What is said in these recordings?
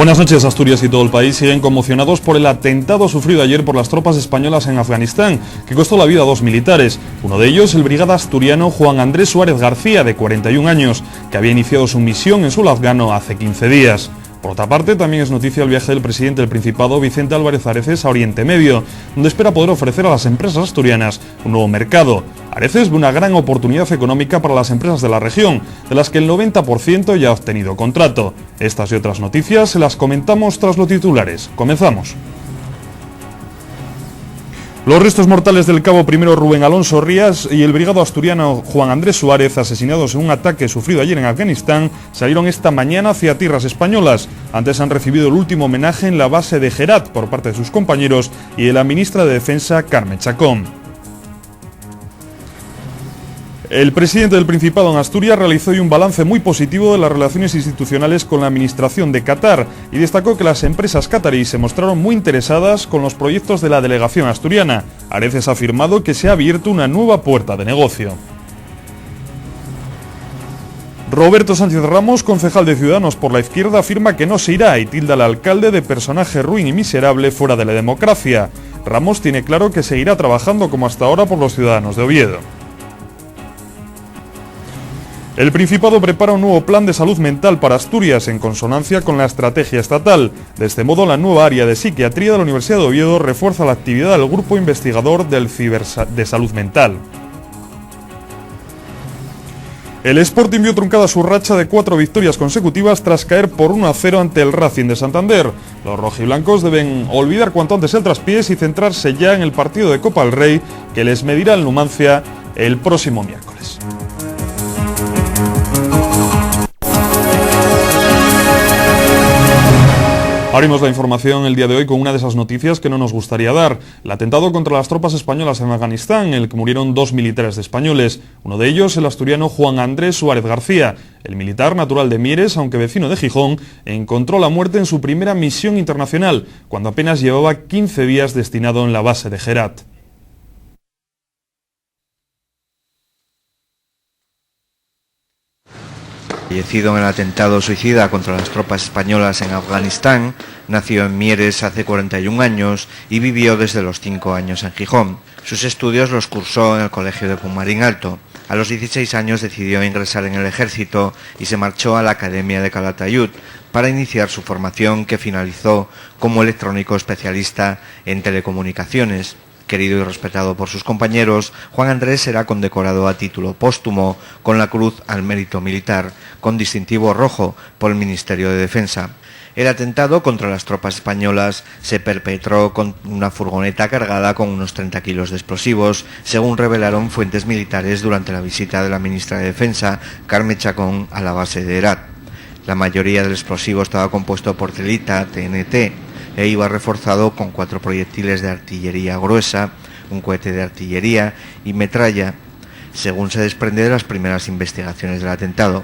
Buenas noches. Asturias y todo el país siguen conmocionados por el atentado sufrido ayer por las tropas españolas en Afganistán, que costó la vida a 2 militares. Uno de ellos, el brigada asturiano Juan Andrés Suárez García, de 41 años, que había iniciado su misión en suelo afgano hace 15 días. Por otra parte, también es noticia el viaje del presidente del Principado, Vicente Álvarez Areces, a Oriente Medio, donde espera poder ofrecer a las empresas asturianas un nuevo mercado. Areces ve una gran oportunidad económica para las empresas de la región, de las que el 90% ya ha obtenido contrato. Estas y otras noticias se las comentamos tras los titulares. Comenzamos. Los restos mortales del cabo primero Rubén Alonso Rías y el brigado asturiano Juan Andrés Suárez, asesinados en un ataque sufrido ayer en Afganistán, salieron esta mañana hacia tierras españolas. Antes han recibido el último homenaje en la base de Herat por parte de sus compañeros y de la ministra de Defensa, Carmen Chacón. El presidente del Principado en Asturias realizó hoy un balance muy positivo de las relaciones institucionales con la administración de Qatar y destacó que las empresas cataríes se mostraron muy interesadas con los proyectos de la delegación asturiana. Areces ha afirmado que se ha abierto una nueva puerta de negocio. Roberto Sánchez Ramos, concejal de Ciudadanos por la Izquierda, afirma que no se irá y tilda al alcalde de personaje ruin y miserable fuera de la democracia. Ramos tiene claro que seguirá trabajando como hasta ahora por los ciudadanos de Oviedo. El Principado prepara un nuevo plan de salud mental para Asturias en consonancia con la estrategia estatal. De este modo, la nueva área de psiquiatría de la Universidad de Oviedo refuerza la actividad del grupo investigador de salud mental. El Sporting vio truncada su racha de 4 victorias consecutivas tras caer por 1-0 ante el Racing de Santander. Los rojiblancos deben olvidar cuanto antes el traspiés y centrarse ya en el partido de Copa del Rey que les medirá en Numancia el próximo miércoles. Abrimos la información el día de hoy con una de esas noticias que no nos gustaría dar. El atentado contra las tropas españolas en Afganistán, en el que murieron 2 militares españoles. Uno de ellos, el asturiano Juan Andrés Suárez García. El militar, natural de Mieres, aunque vecino de Gijón, encontró la muerte en su primera misión internacional, cuando apenas llevaba 15 días destinado en la base de Herat. Fallecido en el atentado suicida contra las tropas españolas en Afganistán, nació en Mieres hace 41 años y vivió desde los 5 años en Gijón. Sus estudios los cursó en el Colegio de Pumarín Alto. A los 16 años decidió ingresar en el ejército y se marchó a la Academia de Calatayud para iniciar su formación, que finalizó como electrónico especialista en telecomunicaciones. Querido y respetado por sus compañeros, Juan Andrés será condecorado a título póstumo con la Cruz al Mérito Militar, con distintivo rojo por el Ministerio de Defensa. El atentado contra las tropas españolas se perpetró con una furgoneta cargada con unos 30 kilos de explosivos, según revelaron fuentes militares durante la visita de la ministra de Defensa, Carmen Chacón, a la base de Herat. La mayoría del explosivo estaba compuesto por telita, TNT, e iba reforzado con 4 proyectiles de artillería gruesa, un cohete de artillería y metralla, según se desprende de las primeras investigaciones del atentado.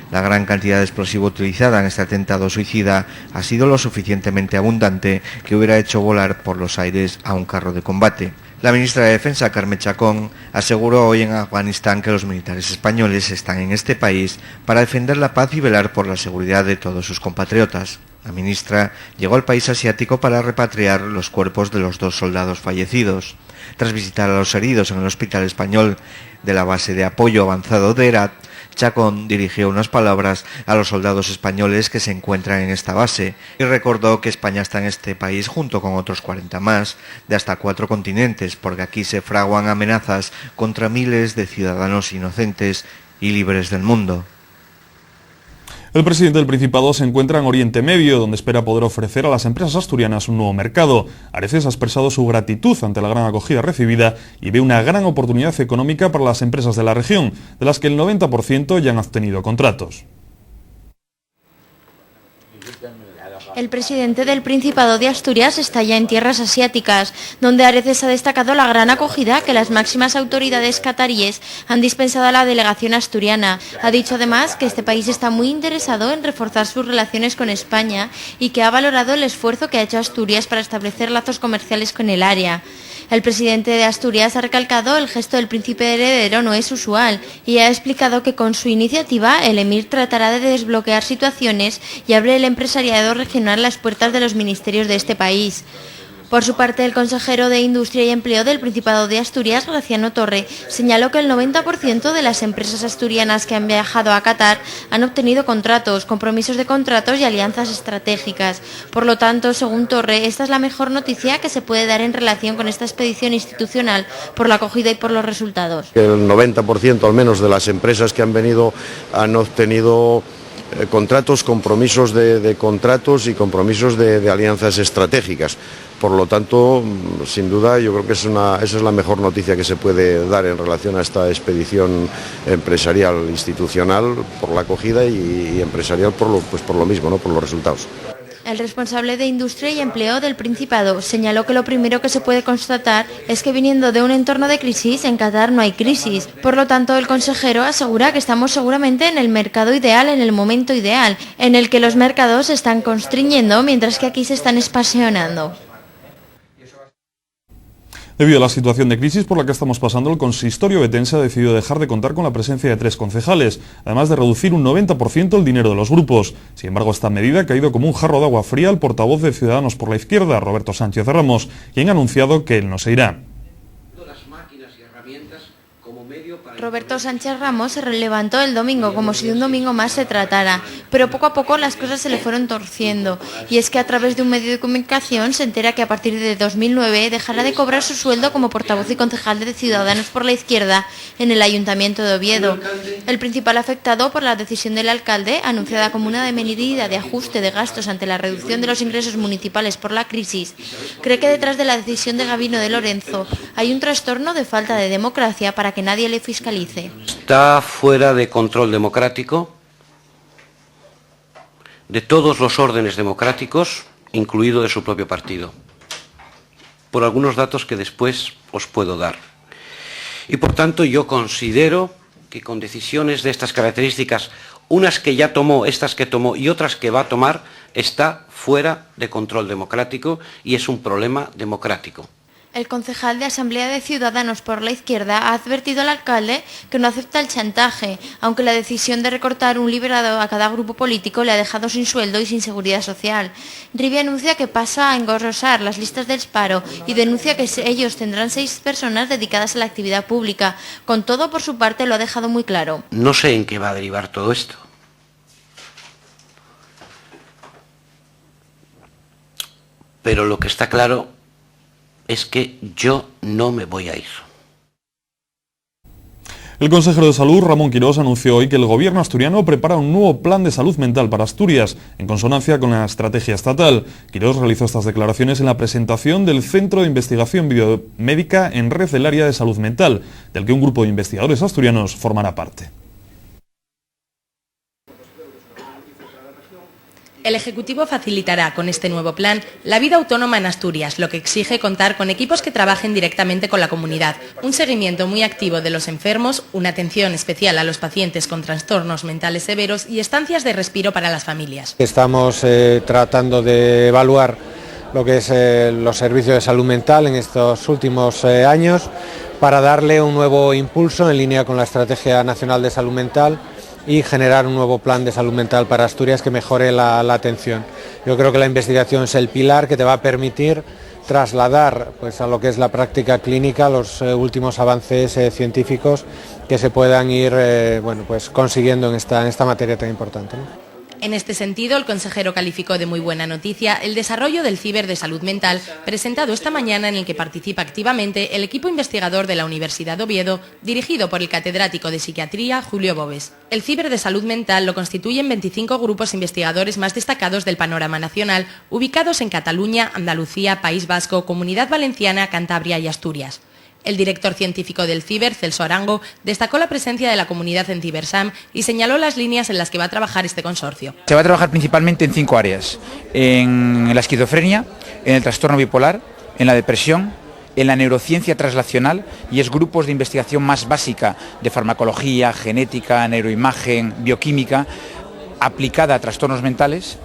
La gran cantidad de explosivo utilizada en este atentado suicida ha sido lo suficientemente abundante que hubiera hecho volar por los aires a un carro de combate. La ministra de Defensa, Carmen Chacón, aseguró hoy en Afganistán que los militares españoles están en este país para defender la paz y velar por la seguridad de todos sus compatriotas. La ministra llegó al país asiático para repatriar los cuerpos de los 2 soldados fallecidos. Tras visitar a los heridos en el hospital español de la base de apoyo avanzado de Herat, Chacón dirigió unas palabras a los soldados españoles que se encuentran en esta base y recordó que España está en este país junto con otros 40 más, de hasta 4 continentes, porque aquí se fraguan amenazas contra miles de ciudadanos inocentes y libres del mundo. El presidente del Principado se encuentra en Oriente Medio, donde espera poder ofrecer a las empresas asturianas un nuevo mercado. Areces ha expresado su gratitud ante la gran acogida recibida y ve una gran oportunidad económica para las empresas de la región, de las que el 90% ya han obtenido contratos. El presidente del Principado de Asturias está ya en tierras asiáticas, donde Areces ha destacado la gran acogida que las máximas autoridades cataríes han dispensado a la delegación asturiana. Ha dicho además que este país está muy interesado en reforzar sus relaciones con España y que ha valorado el esfuerzo que ha hecho Asturias para establecer lazos comerciales con el área. El presidente de Asturias ha recalcado el gesto del príncipe heredero no es usual y ha explicado que con su iniciativa el emir tratará de desbloquear situaciones y abre el empresariado regional las puertas de los ministerios de este país. Por su parte, el consejero de Industria y Empleo del Principado de Asturias, Graciano Torre, señaló que el 90% de las empresas asturianas que han viajado a Qatar han obtenido contratos, compromisos de contratos y alianzas estratégicas. Por lo tanto, según Torre, esta es la mejor noticia que se puede dar en relación con esta expedición institucional por la acogida y por los resultados. El 90% al menos de las empresas que han venido han obtenido contratos, compromisos de contratos y compromisos de alianzas estratégicas. Por lo tanto, sin duda, yo creo que esa es la mejor noticia que se puede dar en relación a esta expedición empresarial institucional por la acogida y empresarial por lo mismo, ¿no? Por los resultados. El responsable de Industria y Empleo del Principado señaló que lo primero que se puede constatar es que viniendo de un entorno de crisis, en Qatar no hay crisis. Por lo tanto, el consejero asegura que estamos seguramente en el mercado ideal, en el momento ideal, en el que los mercados se están constriñendo mientras que aquí se están expansionando. Debido a la situación de crisis por la que estamos pasando, el consistorio betense ha decidido dejar de contar con la presencia de 3 concejales, además de reducir un 90% el dinero de los grupos. Sin embargo, esta medida ha caído como un jarro de agua fría al portavoz de Ciudadanos por la Izquierda, Roberto Sánchez Ramos, quien ha anunciado que él no se irá. Roberto Sánchez Ramos se levantó el domingo como si de un domingo más se tratara, pero poco a poco las cosas se le fueron torciendo, y es que a través de un medio de comunicación se entera que a partir de 2009 dejará de cobrar su sueldo como portavoz y concejal de Ciudadanos por la Izquierda en el Ayuntamiento de Oviedo. El principal afectado por la decisión del alcalde, anunciada como una medida de ajuste de gastos ante la reducción de los ingresos municipales por la crisis, cree que detrás de la decisión de Gabino de Lorenzo hay un trastorno de falta de democracia para que nadie le fiscalice. Está fuera de control democrático, de todos los órdenes democráticos, incluido de su propio partido, por algunos datos que después os puedo dar. Y por tanto yo considero que con decisiones de estas características, unas que ya tomó, estas que tomó y otras que va a tomar, está fuera de control democrático y es un problema democrático. El concejal de Asamblea de Ciudadanos por la Izquierda ha advertido al alcalde que no acepta el chantaje, aunque la decisión de recortar un liberado a cada grupo político le ha dejado sin sueldo y sin seguridad social. Rivi anuncia que pasa a engrosar las listas del paro y denuncia que ellos tendrán 6 personas dedicadas a la actividad pública. Con todo, por su parte, lo ha dejado muy claro. No sé en qué va a derivar todo esto. Pero lo que está claro es que yo no me voy a ir. El consejero de Salud, Ramón Quirós, anunció hoy que el gobierno asturiano prepara un nuevo plan de salud mental para Asturias, en consonancia con la estrategia estatal. Quirós realizó estas declaraciones en la presentación del Centro de Investigación Biomédica en Red del Área de Salud Mental, del que un grupo de investigadores asturianos formará parte. El Ejecutivo facilitará con este nuevo plan la vida autónoma en Asturias, lo que exige contar con equipos que trabajen directamente con la comunidad, un seguimiento muy activo de los enfermos, una atención especial a los pacientes con trastornos mentales severos y estancias de respiro para las familias. Estamos tratando de evaluar lo que es los servicios de salud mental en estos últimos años para darle un nuevo impulso en línea con la Estrategia Nacional de Salud Mental y generar un nuevo plan de salud mental para Asturias que mejore la atención. Yo creo que la investigación es el pilar que te va a permitir trasladar pues, a lo que es la práctica clínica los últimos avances científicos que se puedan ir pues, consiguiendo en esta materia tan importante, ¿no? En este sentido, el consejero calificó de muy buena noticia el desarrollo del Ciber de Salud Mental presentado esta mañana, en el que participa activamente el equipo investigador de la Universidad de Oviedo, dirigido por el catedrático de Psiquiatría Julio Bobes. El Ciber de Salud Mental lo constituyen 25 grupos investigadores más destacados del panorama nacional, ubicados en Cataluña, Andalucía, País Vasco, Comunidad Valenciana, Cantabria y Asturias. El director científico del Ciber, Celso Arango, destacó la presencia de la comunidad en Cibersam y señaló las líneas en las que va a trabajar este consorcio. Se va a trabajar principalmente en 5 áreas: en la esquizofrenia, en el trastorno bipolar, en la depresión, en la neurociencia translacional, y es grupos de investigación más básica de farmacología, genética, neuroimagen, bioquímica, aplicada a trastornos mentales,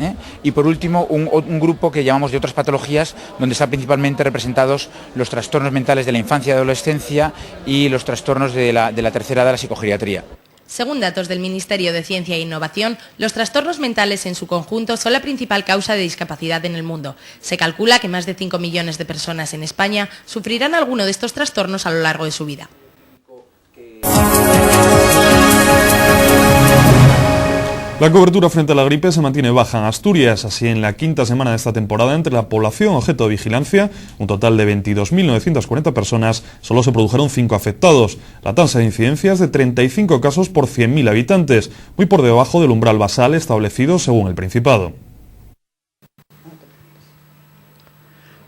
y por último un grupo que llamamos de otras patologías, donde están principalmente representados los trastornos mentales de la infancia y adolescencia y los trastornos de la tercera edad, la psicogeriatría. Según datos del Ministerio de Ciencia e Innovación, los trastornos mentales en su conjunto son la principal causa de discapacidad en el mundo. Se calcula que más de 5 millones de personas en España sufrirán alguno de estos trastornos a lo largo de su vida. La cobertura frente a la gripe se mantiene baja en Asturias, así en la quinta semana de esta temporada entre la población objeto de vigilancia, un total de 22.940 personas, solo se produjeron 5 afectados. La tasa de incidencia es de 35 casos por 100.000 habitantes, muy por debajo del umbral basal establecido según el Principado.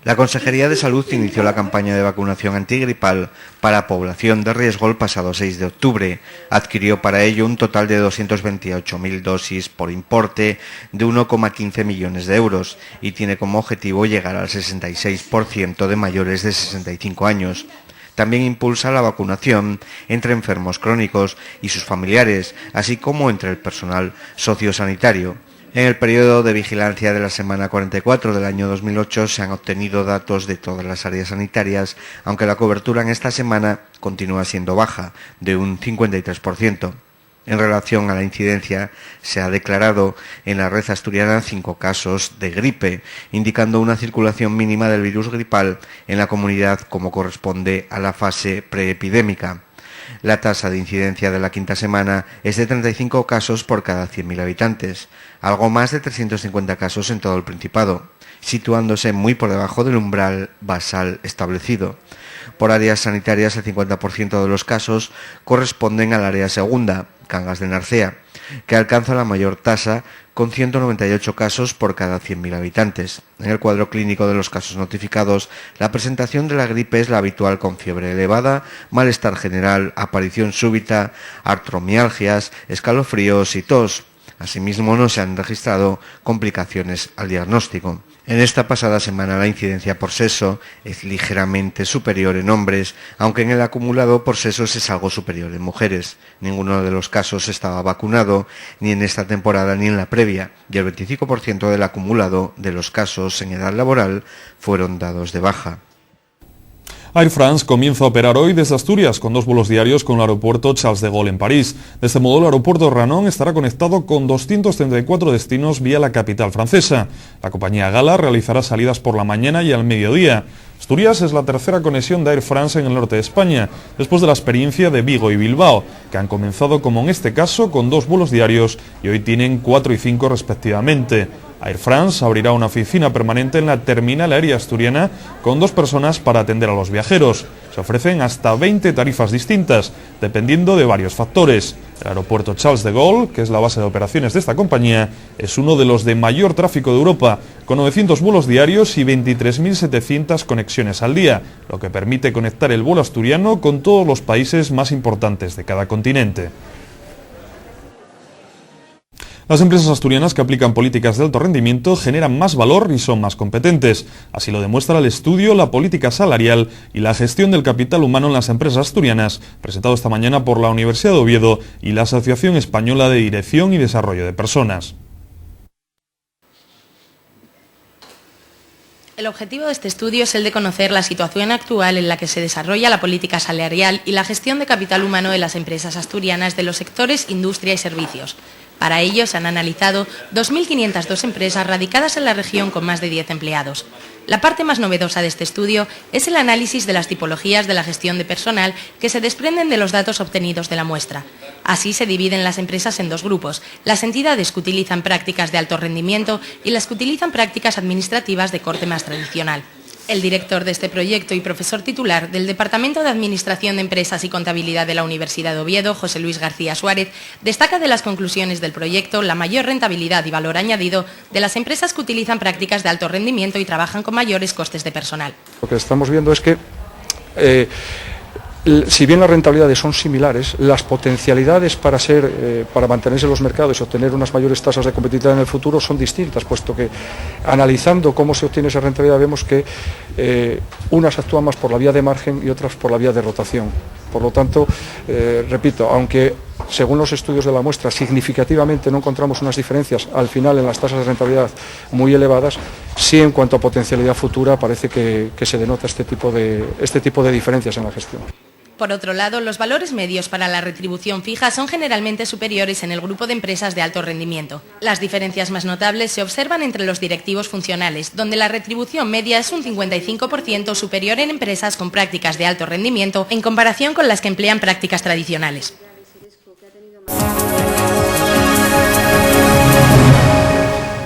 La Consejería de Salud inició la campaña de vacunación antigripal para población de riesgo el pasado 6 de octubre. Adquirió para ello un total de 228.000 dosis por importe de 1,15 millones de euros y tiene como objetivo llegar al 66% de mayores de 65 años. También impulsa la vacunación entre enfermos crónicos y sus familiares, así como entre el personal sociosanitario. En el periodo de vigilancia de la semana 44 del año 2008 se han obtenido datos de todas las áreas sanitarias, aunque la cobertura en esta semana continúa siendo baja, de un 53%. En relación a la incidencia, se ha declarado en la red asturiana 5 casos de gripe, indicando una circulación mínima del virus gripal en la comunidad como corresponde a la fase preepidémica. La tasa de incidencia de la quinta semana es de 35 casos por cada 100.000 habitantes, algo más de 350 casos en todo el Principado, situándose muy por debajo del umbral basal establecido. Por áreas sanitarias, el 50% de los casos corresponden al área segunda, Cangas de Narcea, que alcanza la mayor tasa con 198 casos por cada 100.000 habitantes. En el cuadro clínico de los casos notificados, la presentación de la gripe es la habitual con fiebre elevada, malestar general, aparición súbita, artromialgias, escalofríos y tos. Asimismo, no se han registrado complicaciones al diagnóstico. En esta pasada semana la incidencia por sexo es ligeramente superior en hombres, aunque en el acumulado por sexos es algo superior en mujeres. Ninguno de los casos estaba vacunado, ni en esta temporada ni en la previa, y el 25% del acumulado de los casos en edad laboral fueron dados de baja. Air France comienza a operar hoy desde Asturias con 2 vuelos diarios con el aeropuerto Charles de Gaulle en París. De este modo, el aeropuerto Ranón estará conectado con 234 destinos vía la capital francesa. La compañía Gala realizará salidas por la mañana y al mediodía. Asturias es la tercera conexión de Air France en el norte de España, después de la experiencia de Vigo y Bilbao, que han comenzado, como en este caso, con 2 vuelos diarios y hoy tienen 4 y 5 respectivamente. Air France abrirá una oficina permanente en la terminal aérea asturiana con 2 personas para atender a los viajeros. Se ofrecen hasta 20 tarifas distintas, dependiendo de varios factores. El aeropuerto Charles de Gaulle, que es la base de operaciones de esta compañía, es uno de los de mayor tráfico de Europa, con 900 vuelos diarios y 23.700 conexiones al día, lo que permite conectar el vuelo asturiano con todos los países más importantes de cada continente. Las empresas asturianas que aplican políticas de alto rendimiento generan más valor y son más competentes. Así lo demuestra el estudio La política salarial y la gestión del capital humano en las empresas asturianas, presentado esta mañana por la Universidad de Oviedo y la Asociación Española de Dirección y Desarrollo de Personas. El objetivo de este estudio es el de conocer la situación actual en la que se desarrolla la política salarial y la gestión de capital humano de las empresas asturianas de los sectores industria y servicios. Para ello se han analizado 2.502 empresas radicadas en la región con más de 10 empleados. La parte más novedosa de este estudio es el análisis de las tipologías de la gestión de personal que se desprenden de los datos obtenidos de la muestra. Así se dividen las empresas en 2 grupos, las entidades que utilizan prácticas de alto rendimiento y las que utilizan prácticas administrativas de corte más tradicional. El director de este proyecto y profesor titular del Departamento de Administración de Empresas y Contabilidad de la Universidad de Oviedo, José Luis García Suárez, destaca de las conclusiones del proyecto la mayor rentabilidad y valor añadido de las empresas que utilizan prácticas de alto rendimiento y trabajan con mayores costes de personal. Lo que estamos viendo es que si bien las rentabilidades son similares, las potencialidades para mantenerse en los mercados y obtener unas mayores tasas de competitividad en el futuro son distintas, puesto que analizando cómo se obtiene esa rentabilidad vemos que unas actúan más por la vía de margen y otras por la vía de rotación. Por lo tanto, repito, aunque según los estudios de la muestra, significativamente no encontramos unas diferencias al final en las tasas de rentabilidad muy elevadas, sí en cuanto a potencialidad futura parece que se denota este tipo de diferencias en la gestión. Por otro lado, los valores medios para la retribución fija son generalmente superiores en el grupo de empresas de alto rendimiento. Las diferencias más notables se observan entre los directivos funcionales, donde la retribución media es un 55% superior en empresas con prácticas de alto rendimiento en comparación con las que emplean prácticas tradicionales.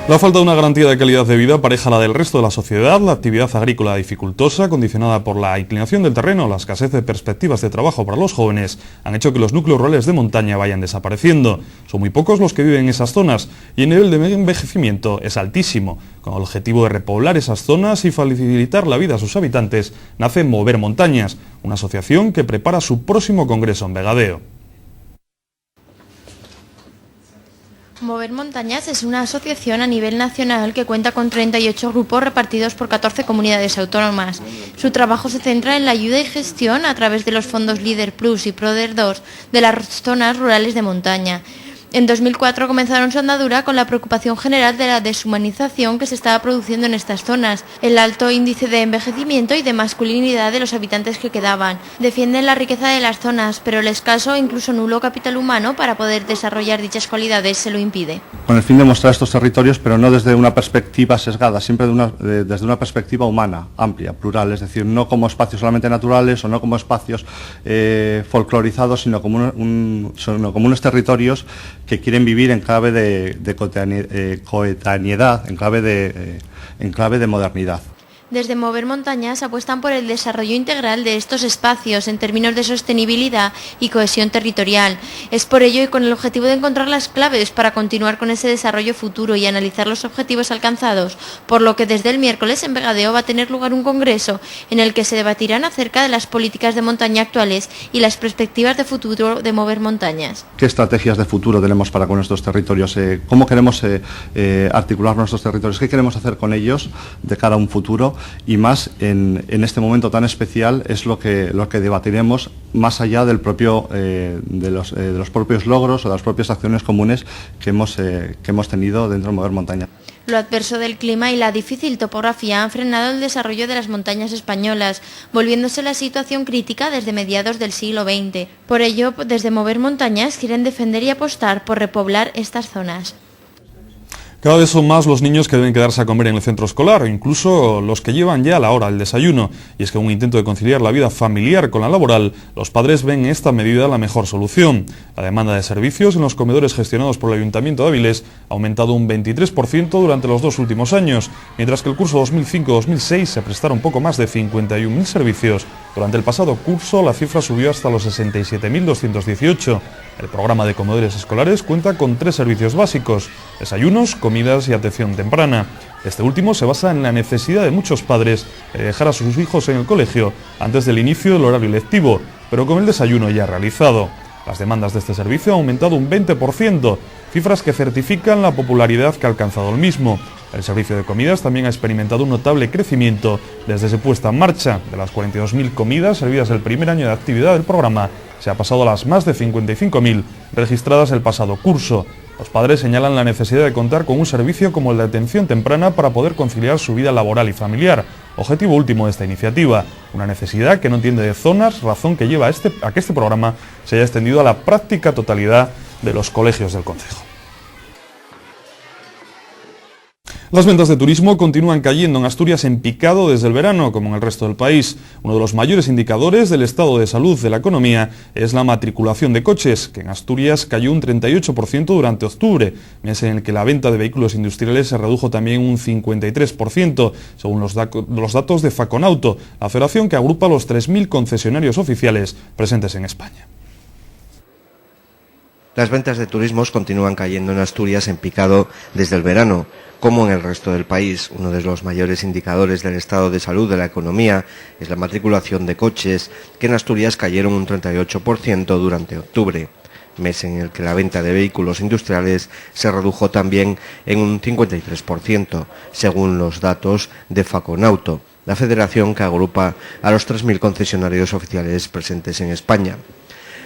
La falta de una garantía de calidad de vida pareja a la del resto de la sociedad, la actividad agrícola dificultosa, condicionada por la inclinación del terreno, la escasez de perspectivas de trabajo para los jóvenes, han hecho que los núcleos rurales de montaña vayan desapareciendo. Son muy pocos los que viven en esas zonas y el nivel de envejecimiento es altísimo. Con el objetivo de repoblar esas zonas y facilitar la vida a sus habitantes, nace Mover Montañas, una asociación que prepara su próximo congreso en Vegadeo. Mover Montañas es una asociación a nivel nacional que cuenta con 38 grupos repartidos por 14 comunidades autónomas. Su trabajo se centra en la ayuda y gestión a través de los fondos Líder Plus y Proder 2 de las zonas rurales de montaña. En 2004 comenzaron su andadura con la preocupación general de la deshumanización que se estaba produciendo en estas zonas, el alto índice de envejecimiento y de masculinidad de los habitantes que quedaban. Defienden la riqueza de las zonas, pero el escaso e incluso nulo capital humano para poder desarrollar dichas cualidades se lo impide. Con el fin de mostrar estos territorios, pero no desde una perspectiva sesgada, siempre desde una perspectiva humana, amplia, plural, es decir, no como espacios solamente naturales o no como espacios folclorizados, sino como unos territorios que quieren vivir en clave de coetaneidad, en clave de modernidad. Desde Mover Montañas apuestan por el desarrollo integral de estos espacios en términos de sostenibilidad y cohesión territorial. Es por ello y con el objetivo de encontrar las claves para continuar con ese desarrollo futuro y analizar los objetivos alcanzados, por lo que desde el miércoles en Vegadeo va a tener lugar un congreso en el que se debatirán acerca de las políticas de montaña actuales y las perspectivas de futuro de Mover Montañas. ¿Qué estrategias de futuro tenemos para con nuestros territorios? ¿Cómo queremos articular nuestros territorios? ¿Qué queremos hacer con ellos de cara a un futuro? Y más en este momento tan especial es lo que debatiremos más allá del propio, de los propios logros o de las propias acciones comunes que hemos tenido dentro de Mover Montaña. Lo adverso del clima y la difícil topografía han frenado el desarrollo de las montañas españolas, volviéndose la situación crítica desde mediados del siglo XX. Por ello, desde Mover Montañas quieren defender y apostar por repoblar estas zonas. Cada vez son más los niños que deben quedarse a comer en el centro escolar, incluso los que llevan ya a la hora del desayuno. Y es que en un intento de conciliar la vida familiar con la laboral, los padres ven en esta medida la mejor solución. La demanda de servicios en los comedores gestionados por el Ayuntamiento de Avilés ha aumentado un 23% durante los 2 últimos años, mientras que el curso 2005-2006 se prestaron poco más de 51.000 servicios. Durante el pasado curso la cifra subió hasta los 67.218. El programa de comedores escolares cuenta con 3 servicios básicos: desayunos, comidas y atención temprana. Este último se basa en la necesidad de muchos padres de dejar a sus hijos en el colegio antes del inicio del horario lectivo, pero con el desayuno ya realizado. Las demandas de este servicio han aumentado un 20%, cifras que certifican la popularidad que ha alcanzado el mismo. El servicio de comidas también ha experimentado un notable crecimiento desde su puesta en marcha. De las 42.000 comidas servidas el primer año de actividad del programa, se ha pasado a las más de 55.000 registradas el pasado curso. Los padres señalan la necesidad de contar con un servicio como el de atención temprana para poder conciliar su vida laboral y familiar, objetivo último de esta iniciativa, una necesidad que no entiende de zonas, razón que lleva a que este programa se haya extendido a la práctica totalidad de los colegios del concejo. Las ventas de turismo continúan cayendo en Asturias en picado desde el verano, como en el resto del país. Uno de los mayores indicadores del estado de salud de la economía es la matriculación de coches, que en Asturias cayó un 38% durante octubre, mes en el que la venta de vehículos industriales se redujo también un 53%, según los datos de Faconauto, la federación que agrupa los 3.000 concesionarios oficiales presentes en España. Las ventas de turismos continúan cayendo en Asturias en picado desde el verano, como en el resto del país. Uno de los mayores indicadores del estado de salud de la economía es la matriculación de coches, que en Asturias cayeron un 38% durante octubre, mes en el que la venta de vehículos industriales se redujo también en un 53%, según los datos de Faconauto, la federación que agrupa a los 3.000 concesionarios oficiales presentes en España.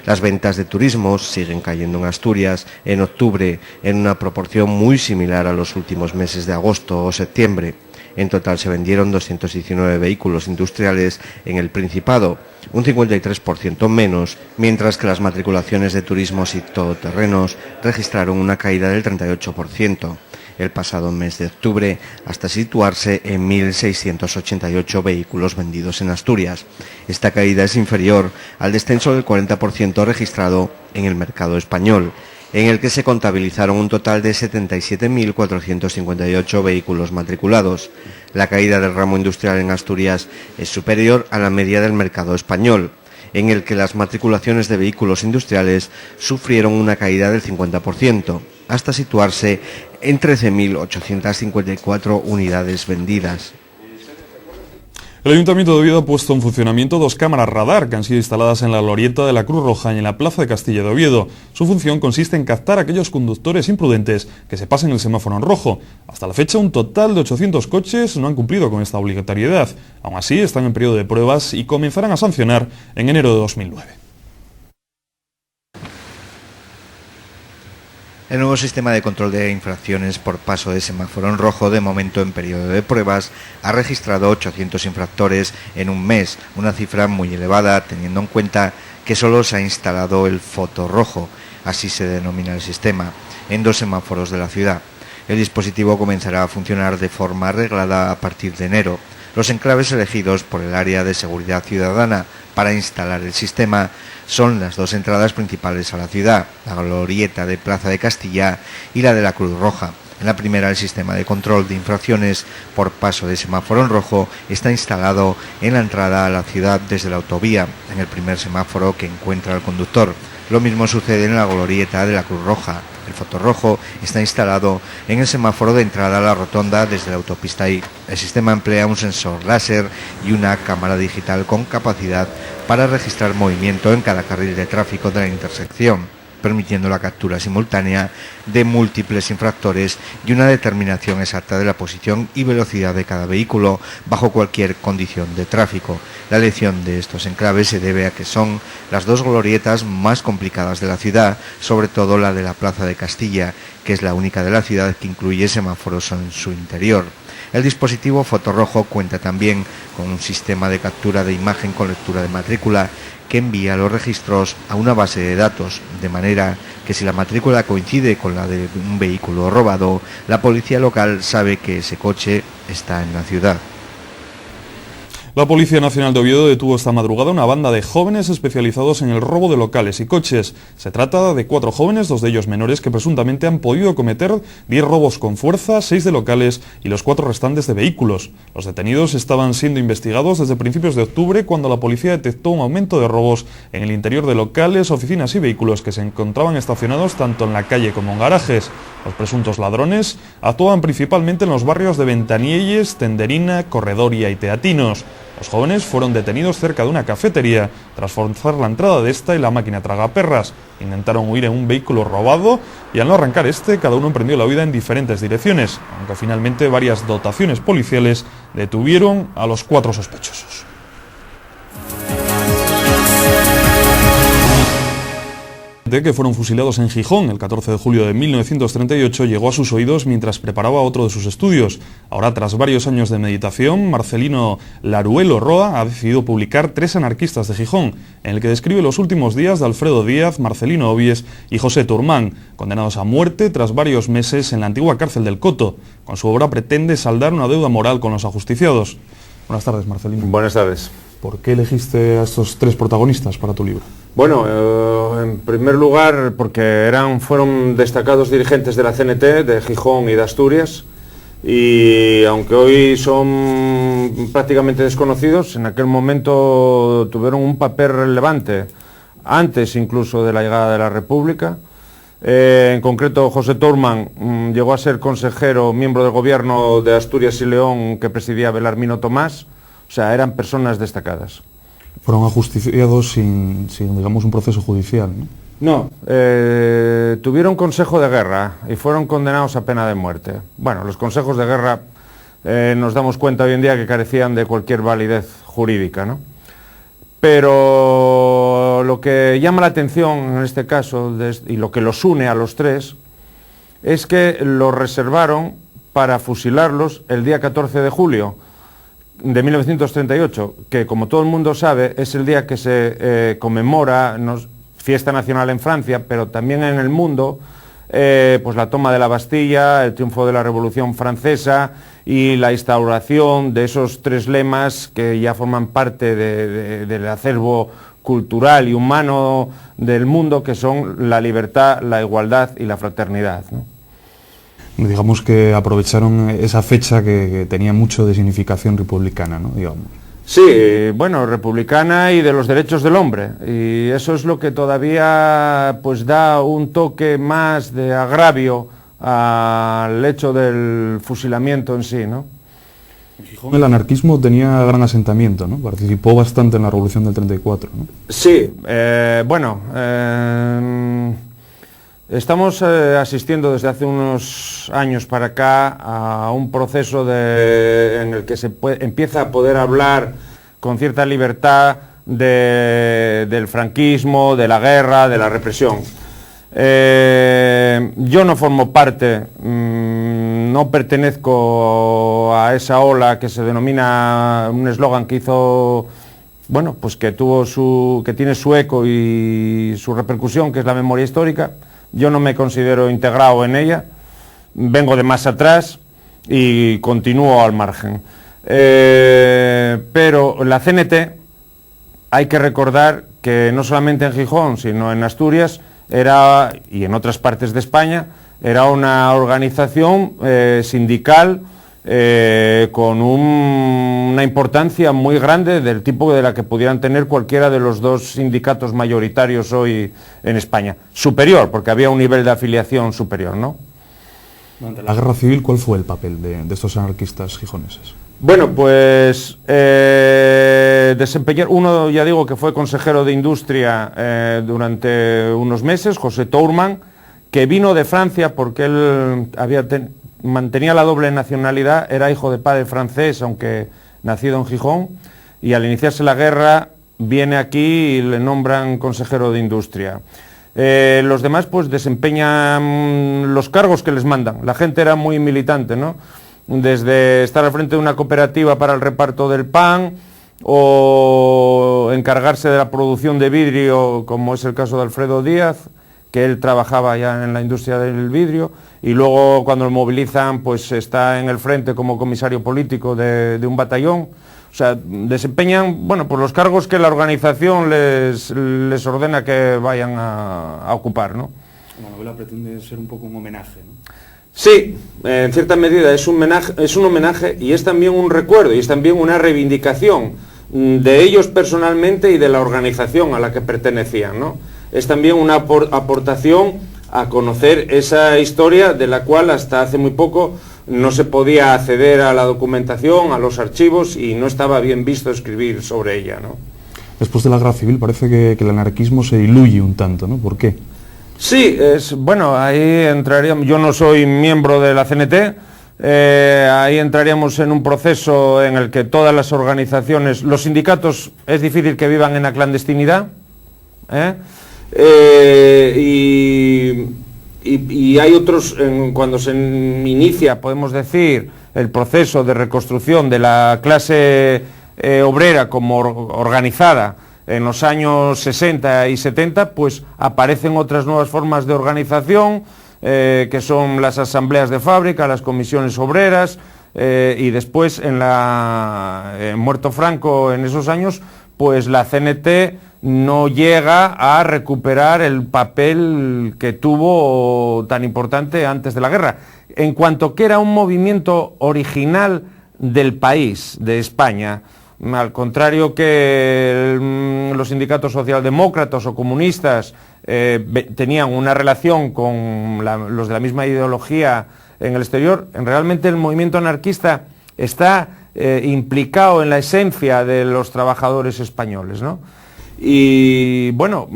Las ventas de turismos siguen cayendo en Asturias en octubre en una proporción muy similar a los últimos meses de agosto o septiembre. En total se vendieron 219 vehículos industriales en el Principado, un 53% menos, mientras que las matriculaciones de turismos y todoterrenos registraron una caída del 38% el pasado mes de octubre, hasta situarse en 1.688 vehículos vendidos en Asturias. Esta caída es inferior al descenso del 40% registrado en el mercado español, en el que se contabilizaron un total de 77.458 vehículos matriculados. La caída del ramo industrial en Asturias es superior a la media del mercado español, en el que las matriculaciones de vehículos industriales sufrieron una caída del 50%, hasta situarse en 13.854 unidades vendidas. El Ayuntamiento de Oviedo ha puesto en funcionamiento 2 cámaras radar que han sido instaladas en la glorieta de la Cruz Roja y en la Plaza de Castilla de Oviedo. Su función consiste en captar a aquellos conductores imprudentes que se pasen el semáforo en rojo. Hasta la fecha, un total de 800 coches no han cumplido con esta obligatoriedad. Aún así, están en periodo de pruebas y comenzarán a sancionar en enero de 2009. El nuevo sistema de control de infracciones por paso de semáforo en rojo, de momento en periodo de pruebas, ha registrado 800 infractores en un mes, una cifra muy elevada teniendo en cuenta que solo se ha instalado el foto rojo, así se denomina el sistema, en 2 semáforos de la ciudad. El dispositivo comenzará a funcionar de forma reglada a partir de enero. Los enclaves elegidos por el área de seguridad ciudadana para instalar el sistema son las 2 entradas principales a la ciudad, la glorieta de Plaza de Castilla y la de la Cruz Roja. En la primera, el sistema de control de infracciones por paso de semáforo en rojo está instalado en la entrada a la ciudad desde la autovía, en el primer semáforo que encuentra al conductor. Lo mismo sucede en la glorieta de la Cruz Roja. El fotorrojo está instalado en el semáforo de entrada a la rotonda desde la autopista I. El sistema emplea un sensor láser y una cámara digital con capacidad para registrar movimiento en cada carril de tráfico de la intersección, permitiendo la captura simultánea de múltiples infractores y una determinación exacta de la posición y velocidad de cada vehículo bajo cualquier condición de tráfico. La elección de estos enclaves se debe a que son las 2 glorietas más complicadas de la ciudad, sobre todo la de la Plaza de Castilla, que es la única de la ciudad que incluye semáforos en su interior. El dispositivo fotorrojo cuenta también con un sistema de captura de imagen con lectura de matrícula que envía los registros a una base de datos, de manera que si la matrícula coincide con la de un vehículo robado, la policía local sabe que ese coche está en la ciudad. La Policía Nacional de Oviedo detuvo esta madrugada una banda de jóvenes especializados en el robo de locales y coches. Se trata de 4 jóvenes, 2 de ellos menores, que presuntamente han podido cometer 10 robos con fuerza, 6 de locales y los 4 restantes de vehículos. Los detenidos estaban siendo investigados desde principios de octubre, cuando la policía detectó un aumento de robos en el interior de locales, oficinas y vehículos que se encontraban estacionados tanto en la calle como en garajes. Los presuntos ladrones actuaban principalmente en los barrios de Ventanielles, Tenderina, Corredoria y Teatinos. Los jóvenes fueron detenidos cerca de una cafetería tras forzar la entrada de esta y la máquina tragaperras. Intentaron huir en un vehículo robado y al no arrancar cada uno emprendió la huida en diferentes direcciones, aunque finalmente varias dotaciones policiales detuvieron a los 4 sospechosos. Que fueron fusilados en Gijón el 14 de julio de 1938 llegó a sus oídos mientras preparaba otro de sus estudios. Ahora, tras varios años de meditación, Marcelino Laruelo Roa ha decidido publicar 3 anarquistas de Gijón, en el que describe los últimos días de Alfredo Díaz, Marcelino Obies y José Turmán, condenados a muerte tras varios meses en la antigua cárcel del Coto. Con su obra pretende saldar una deuda moral con los ajusticiados. Buenas tardes, Marcelino. Buenas tardes. ¿Por qué elegiste a estos 3 protagonistas para tu libro? Bueno, en primer lugar porque fueron destacados dirigentes de la CNT, de Gijón y de Asturias, y aunque hoy son prácticamente desconocidos, en aquel momento tuvieron un papel relevante, antes incluso de la llegada de la República. En concreto, José Turmán llegó a ser consejero, miembro del gobierno de Asturias y León que presidía Belarmino Tomás, o sea, eran personas destacadas. Fueron ajusticiados sin digamos, un proceso judicial, ¿no? No, tuvieron consejo de guerra y fueron condenados a pena de muerte. Bueno, los consejos de guerra nos damos cuenta hoy en día que carecían de cualquier validez jurídica, ¿no? Pero lo que llama la atención en este caso, y lo que los une a los tres, es que los reservaron para fusilarlos el día 14 de julio de 1938, que como todo el mundo sabe es el día que se conmemora, fiesta nacional en Francia, pero también en el mundo, pues la toma de la Bastilla, el triunfo de la Revolución Francesa y la instauración de esos tres lemas que ya forman parte del acervo cultural y humano del mundo, que son la libertad, la igualdad y la fraternidad, ¿no? Digamos que aprovecharon esa fecha que tenía mucho de significación republicana, ¿no? Digamos. Sí, bueno, republicana y de los derechos del hombre, y eso es lo que todavía pues da un toque más de agravio al hecho del fusilamiento en sí, ¿no? En Gijón el anarquismo tenía gran asentamiento, ¿no? Participó bastante en la Revolución del 34, ¿no? Sí, bueno, estamos asistiendo desde hace unos años para acá a un proceso en el que empieza a poder hablar con cierta libertad del franquismo, de la guerra, de la represión. Yo no formo parte, no pertenezco a esa ola que se denomina, un eslogan que hizo, bueno, pues que tiene su eco y su repercusión, que es la memoria histórica. Yo no me considero integrado en ella, vengo de más atrás y continúo al margen. Pero la CNT, hay que recordar que no solamente en Gijón, sino en Asturias, y en otras partes de España, era una organización sindical con una importancia muy grande, del tipo de la que pudieran tener cualquiera de los dos sindicatos mayoritarios hoy en España. Superior, porque había un nivel de afiliación superior, ¿no? Durante la Guerra Civil, ¿cuál fue el papel de estos anarquistas gijoneses? Bueno, pues uno, ya digo, que fue consejero de Industria durante unos meses, José Tourman, que vino de Francia porque él mantenía la doble nacionalidad, era hijo de padre francés, aunque nacido en Gijón, y al iniciarse la guerra viene aquí y le nombran consejero de Industria. Los demás pues desempeñan los cargos que les mandan. La gente era muy militante, ¿no? Desde estar al frente de una cooperativa para el reparto del pan, o encargarse de la producción de vidrio, como es el caso de Alfredo Díaz, que él trabajaba ya en la industria del vidrio, y luego cuando lo movilizan pues está en el frente como comisario político de un batallón. O sea, desempeñan, bueno, pues los cargos que la organización les ordena que vayan a ocupar, ¿no? La novela pretende ser un poco un homenaje, ¿no? Sí, en cierta medida es un homenaje y es también un recuerdo, y es también una reivindicación de ellos personalmente y de la organización a la que pertenecían, ¿no? Es también una aportación a conocer esa historia de la cual hasta hace muy poco no se podía acceder a la documentación, a los archivos, y no estaba bien visto escribir sobre ella, ¿no? Después de la Guerra Civil parece que el anarquismo se diluye un tanto, ¿no? ¿Por qué? Sí, bueno, ahí entraríamos, yo no soy miembro de la CNT, ahí entraríamos en un proceso en el que todas las organizaciones, los sindicatos, es difícil que vivan en la clandestinidad, y hay otros, cuando se inicia, podemos decir, el proceso de reconstrucción de la clase obrera como organizada en los años 60 y 70, pues aparecen otras nuevas formas de organización, que son las asambleas de fábrica, las comisiones obreras, y después en Muerto Franco, en esos años, pues la CNT no llega a recuperar el papel que tuvo tan importante antes de la guerra, en cuanto que era un movimiento original del país, de España. Al contrario que los sindicatos socialdemócratas o comunistas tenían una relación con los de la misma ideología en el exterior, realmente el movimiento anarquista está implicado en la esencia de los trabajadores españoles, ¿no? Y bueno,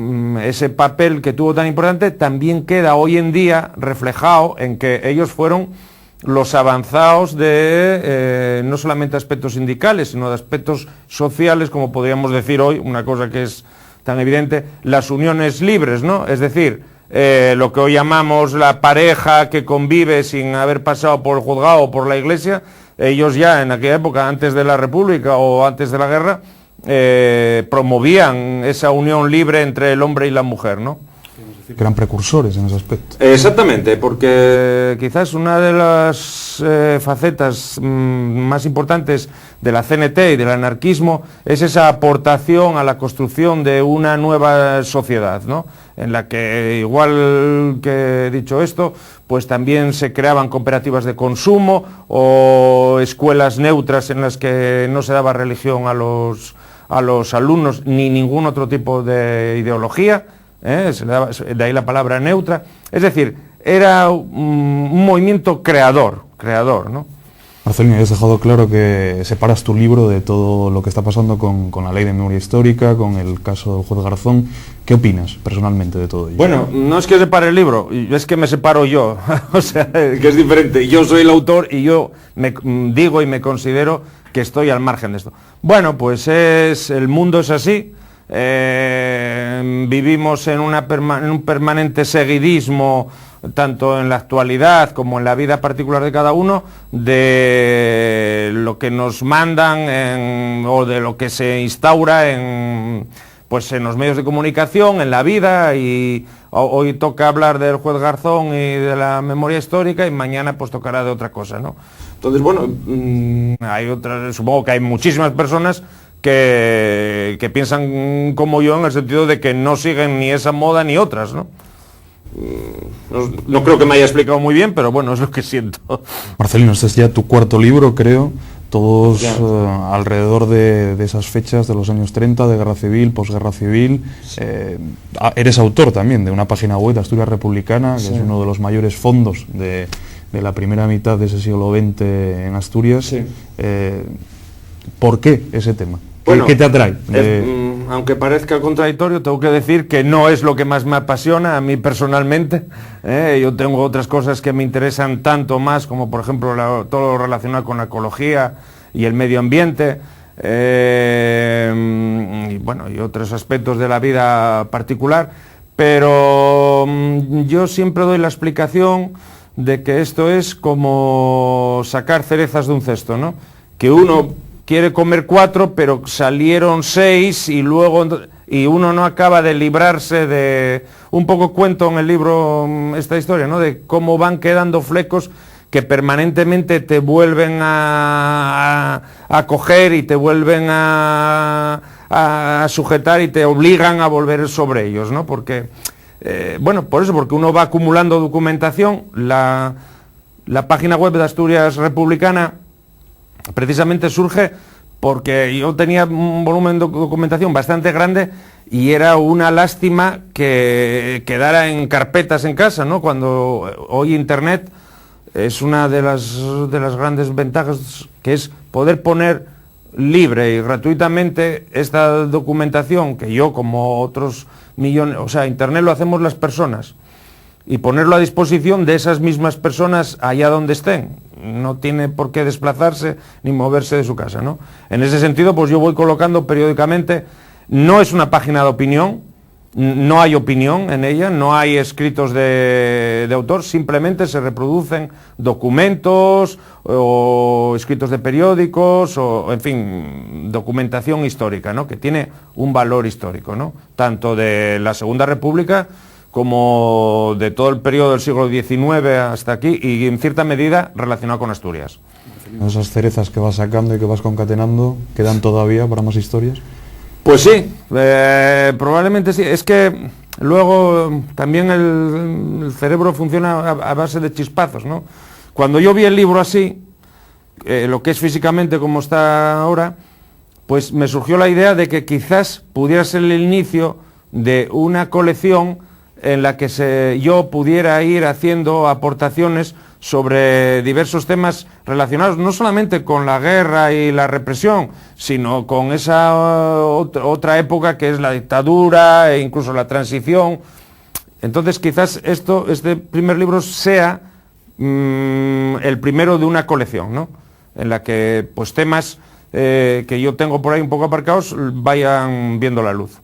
ese papel que tuvo tan importante también queda hoy en día reflejado en que ellos fueron los avanzados de no solamente aspectos sindicales, sino de aspectos sociales, como podríamos decir hoy, una cosa que es tan evidente, las uniones libres, ¿no? Es decir, lo que hoy llamamos la pareja que convive sin haber pasado por el juzgado o por la iglesia. Ellos ya en aquella época, antes de la República o antes de la guerra, promovían esa unión libre entre el hombre y la mujer, ¿no? Que eran precursores en ese aspecto. Exactamente, porque quizás una de las facetas más importantes de la CNT y del anarquismo es esa aportación a la construcción de una nueva sociedad, ¿no? En la que, igual que he dicho esto, pues también se creaban cooperativas de consumo o escuelas neutras en las que no se daba religión a los alumnos ni ningún otro tipo de ideología. De ahí la palabra neutra, es decir, era un movimiento creador, ¿no? Marcelino, has dejado claro que separas tu libro de todo lo que está pasando con la ley de memoria histórica, con el caso del juez Garzón. ¿Qué opinas personalmente de todo ello? Bueno, no es que separe el libro, es que me separo yo, o sea, que es diferente. Yo soy el autor y yo me digo y me considero que estoy al margen de esto. Bueno, pues el mundo es así. Vivimos en un permanente seguidismo, tanto en la actualidad como en la vida particular de cada uno, de lo que nos mandan o de lo que se instaura en los medios de comunicación, en la vida, y hoy toca hablar del juez Garzón y de la memoria histórica y mañana pues tocará de otra cosa, ¿no? Entonces, bueno, supongo que hay muchísimas personas que piensan como yo, en el sentido de que no siguen ni esa moda ni otras, ¿no? No creo que me haya explicado muy bien, pero bueno, es lo que siento. Marcelino, este es ya tu cuarto libro, creo, todos alrededor de esas fechas de los años 30, de Guerra Civil, posguerra civil. Sí. Eres autor también de una página web, Asturias Republicana, que es uno de los mayores fondos de la primera mitad de ese siglo XX en Asturias. Sí. ¿Por qué ese tema? Bueno, ¿qué te atrae? Aunque parezca contradictorio, tengo que decir que no es lo que más me apasiona a mí personalmente. Yo tengo otras cosas que me interesan tanto más, como por ejemplo todo lo relacionado con la ecología y el medio ambiente, y otros aspectos de la vida particular, pero yo siempre doy la explicación de que esto es como sacar cerezas de un cesto, ¿no? Que uno quiere comer 4, pero salieron 6 y uno no acaba de librarse de... Un poco cuento en el libro esta historia, ¿no? De cómo van quedando flecos que permanentemente te vuelven a coger y te vuelven a sujetar y te obligan a volver sobre ellos, ¿no? Porque, porque uno va acumulando documentación. La página web de Asturias Republicana precisamente surge porque yo tenía un volumen de documentación bastante grande y era una lástima que quedara en carpetas en casa, ¿no? Cuando hoy Internet es una de las grandes ventajas, que es poder poner libre y gratuitamente esta documentación, que yo, como otros millones, o sea, Internet lo hacemos las personas, y ponerlo a disposición de esas mismas personas allá donde estén. No tiene por qué desplazarse ni moverse de su casa, ¿no? En ese sentido, pues yo voy colocando periódicamente. No es una página de opinión, no hay opinión en ella, no hay escritos de autor, simplemente se reproducen documentos o escritos de periódicos o, en fin, documentación histórica, ¿no? Que tiene un valor histórico, ¿no? Tanto de la Segunda República como de todo el periodo del siglo XIX hasta aquí, y en cierta medida relacionado con Asturias. Esas cerezas que vas sacando y que vas concatenando, ¿quedan todavía para más historias? Pues sí, probablemente sí. Es que luego también el cerebro funciona a base de chispazos, ¿no? Cuando yo vi el libro así, lo que es físicamente como está ahora, pues me surgió la idea de que quizás pudiera ser el inicio de una colección en la que yo pudiera ir haciendo aportaciones sobre diversos temas relacionados no solamente con la guerra y la represión, sino con esa otra época que es la dictadura e incluso la transición. Entonces quizás este primer libro sea el primero de una colección, ¿no? En la que pues temas que yo tengo por ahí un poco aparcados vayan viendo la luz.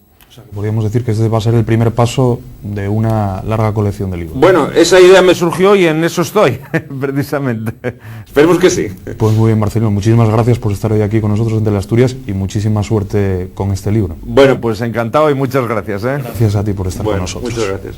Podríamos decir que este va a ser el primer paso de una larga colección de libros. Bueno, esa idea me surgió y en eso estoy, precisamente. Esperemos que sí. Pues muy bien, Marcelino, muchísimas gracias por estar hoy aquí con nosotros en Teleasturias y muchísima suerte con este libro. Bueno, pues encantado y muchas gracias. Gracias a ti por estar con nosotros. Muchas gracias.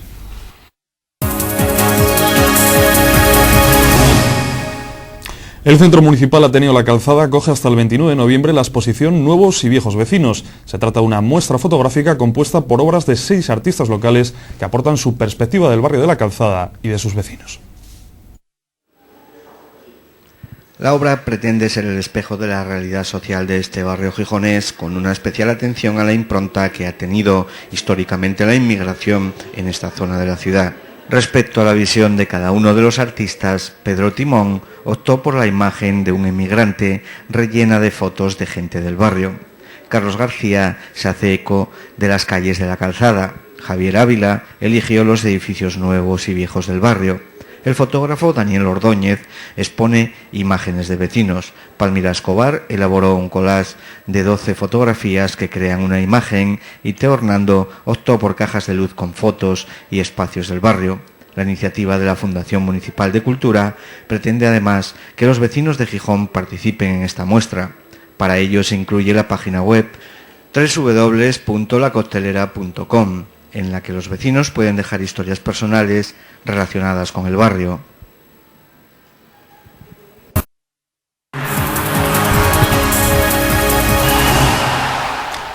El Centro Municipal Ateneo La Calzada acoge hasta el 29 de noviembre la exposición Nuevos y Viejos Vecinos. Se trata de una muestra fotográfica compuesta por obras de 6 artistas locales que aportan su perspectiva del barrio de La Calzada y de sus vecinos. La obra pretende ser el espejo de la realidad social de este barrio gijonés, con una especial atención a la impronta que ha tenido históricamente la inmigración en esta zona de la ciudad. Respecto a la visión de cada uno de los artistas, Pedro Timón optó por la imagen de un emigrante rellena de fotos de gente del barrio. Carlos García se hace eco de las calles de La Calzada. Javier Ávila eligió los edificios nuevos y viejos del barrio. El fotógrafo Daniel Ordóñez expone imágenes de vecinos. Palmira Escobar elaboró un collage de 12 fotografías que crean una imagen y Teo Hernando optó por cajas de luz con fotos y espacios del barrio. La iniciativa de la Fundación Municipal de Cultura pretende además que los vecinos de Gijón participen en esta muestra. Para ello se incluye la página web www.lacostelera.com, en la que los vecinos pueden dejar historias personales relacionadas con el barrio.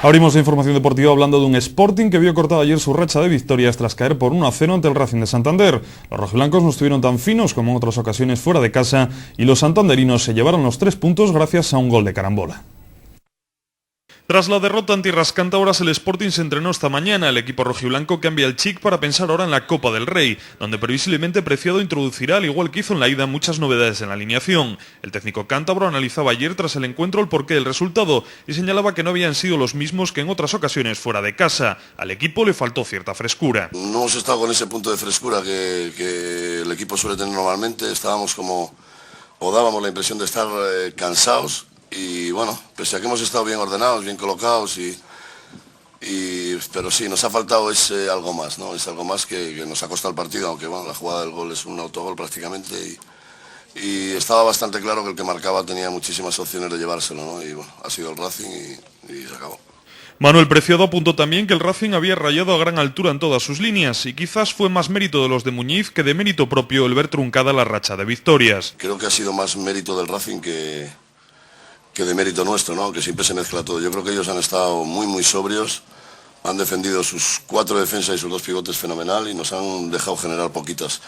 Abrimos la información deportiva hablando de un Sporting que vio cortada ayer su racha de victorias tras caer por 1-0 ante el Racing de Santander. Los rojiblancos no estuvieron tan finos como en otras ocasiones fuera de casa y los santanderinos se llevaron los 3 puntos gracias a un gol de carambola. Tras la derrota ante Rascántabras, el Sporting se entrenó esta mañana. El equipo rojiblanco cambia el chip para pensar ahora en la Copa del Rey, donde previsiblemente Preciado introducirá, al igual que hizo en la ida, muchas novedades en la alineación. El técnico cántabro analizaba ayer tras el encuentro el porqué del resultado y señalaba que no habían sido los mismos que en otras ocasiones fuera de casa. Al equipo le faltó cierta frescura. No hemos estado con ese punto de frescura que el equipo suele tener normalmente. Estábamos dábamos la impresión de estar cansados. Y bueno, pese a que hemos estado bien ordenados, bien colocados, pero sí, nos ha faltado ese algo más, ¿no? Es algo más que nos ha costado el partido, aunque bueno, la jugada del gol es un autogol prácticamente y estaba bastante claro que el que marcaba tenía muchísimas opciones de llevárselo, ¿no? Y bueno, ha sido el Racing y se acabó. Manuel Preciado apuntó también que el Racing había rayado a gran altura en todas sus líneas y quizás fue más mérito de los de Muñiz que de mérito propio el ver truncada la racha de victorias. Creo que ha sido más mérito del Racing que de mérito nuestro, ¿no? Que siempre se mezcla todo. Yo creo que ellos han estado muy sobrios, han defendido sus 4 defensas y sus 2 pivotes fenomenal y nos han dejado generar poquitas.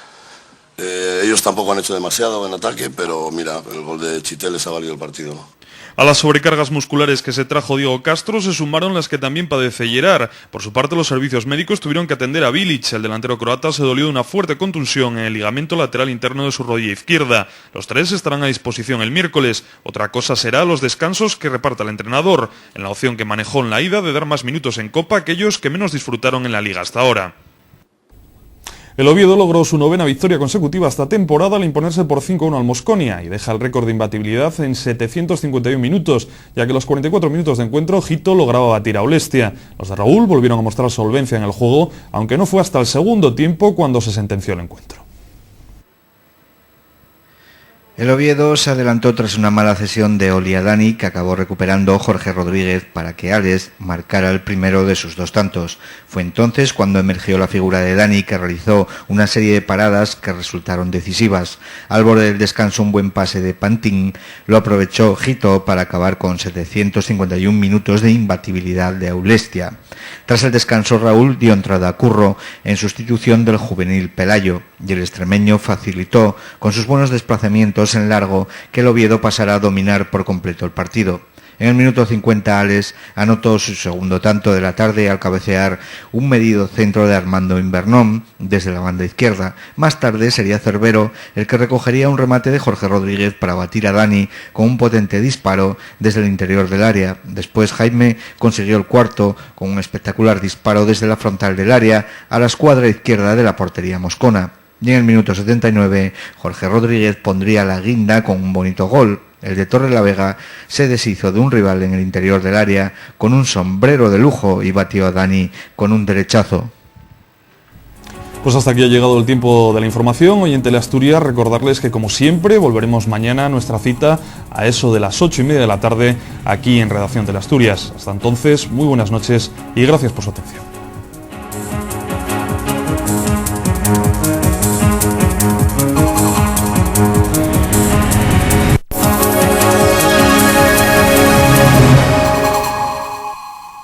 Ellos tampoco han hecho demasiado en ataque, pero mira, el gol de Chitel les ha valido el partido, ¿no? A las sobrecargas musculares que se trajo Diego Castro se sumaron las que también padece Gerard. Por su parte, los servicios médicos tuvieron que atender a Bilic. El delantero croata se dolió de una fuerte contusión en el ligamento lateral interno de su rodilla izquierda. Los 3 estarán a disposición el miércoles. Otra cosa será los descansos que reparta el entrenador, en la opción que manejó en la ida de dar más minutos en Copa a aquellos que menos disfrutaron en la Liga hasta ahora. El Oviedo logró su 9ª victoria consecutiva esta temporada al imponerse por 5-1 al Mosconia y deja el récord de imbatibilidad en 751 minutos, ya que los 44 minutos de encuentro Jito lograba batir a Olestia. Los de Raúl volvieron a mostrar solvencia en el juego, aunque no fue hasta el segundo tiempo cuando se sentenció el encuentro. El Oviedo se adelantó tras una mala cesión de Oli a Dani, que acabó recuperando Jorge Rodríguez para que Ales marcara el primero de sus 2 tantos. Fue entonces cuando emergió la figura de Dani, que realizó una serie de paradas que resultaron decisivas. Al borde del descanso, un buen pase de Pantín lo aprovechó Jito para acabar con 751 minutos de imbatibilidad de Aulestia. Tras el descanso, Raúl dio entrada a Curro en sustitución del juvenil Pelayo y el extremeño facilitó con sus buenos desplazamientos en largo que el Oviedo pasará a dominar por completo el partido. En el minuto 50 Ales anotó su segundo tanto de la tarde al cabecear un medido centro de Armando Invernón desde la banda izquierda. Más tarde sería Cervero el que recogería un remate de Jorge Rodríguez para batir a Dani con un potente disparo desde el interior del área. Después Jaime consiguió el cuarto con un espectacular disparo desde la frontal del área a la escuadra izquierda de la portería moscona. Y en el minuto 79 Jorge Rodríguez pondría la guinda con un bonito gol. El de Torrelavega se deshizo de un rival en el interior del área con un sombrero de lujo y batió a Dani con un derechazo. Pues hasta aquí ha llegado el tiempo de la información. Hoy en Teleasturias recordarles que, como siempre, volveremos mañana a nuestra cita a eso de las 8:30 de la tarde aquí en Redacción Teleasturias. Hasta entonces, muy buenas noches y gracias por su atención.